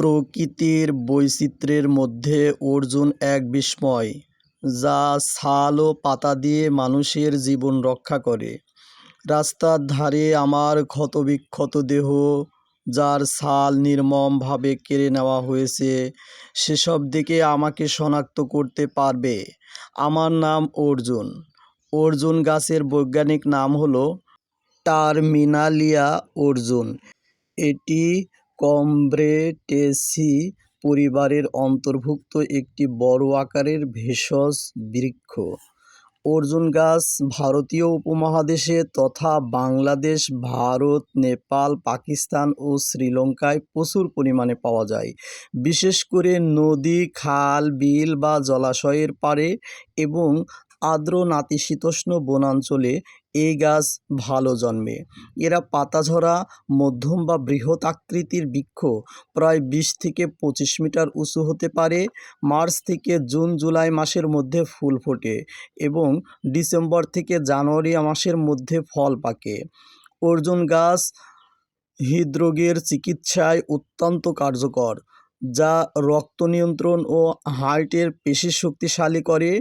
প্রকৃতির বৈচিত্র্যের মধ্যে অর্জুন এক বিস্ময়, যা ছাল ও পাতা দিয়ে মানুষের জীবন রক্ষা করে। রাস্তার ধারে আমার ক্ষতবিক্ষত দেহ, যার ছাল নির্মমভাবে কেড়ে নেওয়া হয়েছে, সেসব দিকে আমাকে শনাক্ত করতে পারবে। আমার নাম অর্জুন। অর্জুন গাছের বৈজ্ঞানিক নাম হলো টার্মিনালিয়া অর্জুন। এটি কমব্রেটেসি পরিবারের অন্তর্ভুক্ত একটি বড় আকারের ভেষজ বৃক্ষ। অর্জুন গাছ ভারতীয় উপমহাদেশে তথা বাংলাদেশ, ভারত, নেপাল, পাকিস্তান ও শ্রীলঙ্কায় প্রচুর পরিমাণে পাওয়া যায়। বিশেষ করে নদী, খাল, বিল বা জলাশয়ের পাড়ে এবং আর্দ্র নাতিশীতোষ্ণ বনাঞ্চলে এই গাছ ভালো জন্মে। এরা পাতাঝরা, মধ্যম বা বৃহৎ আকৃতির বৃক্ষ, প্রায় 20 থেকে 25 মিটার উঁচু হতে পারে। মার্চ থেকে জুন জুলাই মাসের মধ্যে ফুল ফোটে এবং ডিসেম্বর থেকে জানুয়ারি মাসের মধ্যে ফল পাকে। অর্জুন গাছ হৃদরোগের চিকিৎসায় অত্যন্ত কার্যকর, যা রক্ত নিয়ন্ত্রণ ও হার্টের পেশি শক্তিশালী করে।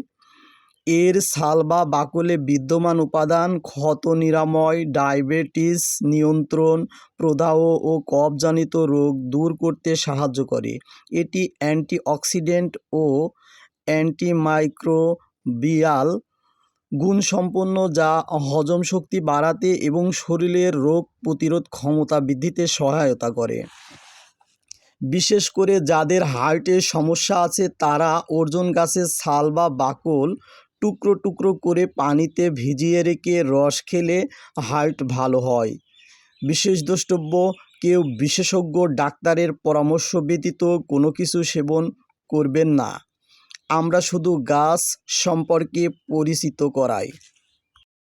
এর ছাল বা বাকলে বিদ্যমান উপাদান ক্ষত নিরাময়, ডায়াবেটিস নিয়ন্ত্রণ, প্রদাহ ও কফজনিত রোগ দূর করতে সাহায্য করে। এটি অ্যান্টিঅক্সিডেন্ট ও অ্যান্টিমাইক্রোবিয়াল গুণসম্পন্ন, যা হজম শক্তি বাড়াতে এবং শরীরের রোগ প্রতিরোধ ক্ষমতা বৃদ্ধিতে সহায়তা করে। বিশেষ করে যাদের হার্টের সমস্যা আছে, তারা অর্জুন গাছের ছাল বা বাকল টুকরো টুকরো করে পানিতে ভিজিয়ে রেখে রস খেলে হার্ট ভালো হয়। বিশেষ দ্রষ্টব্য: কেউ বিশেষজ্ঞ ডাক্তারের পরামর্শ ব্যতীত কোনো কিছু সেবন করবেন না। আমরা শুধু গাছ সম্পর্কে পরিচিত করাই।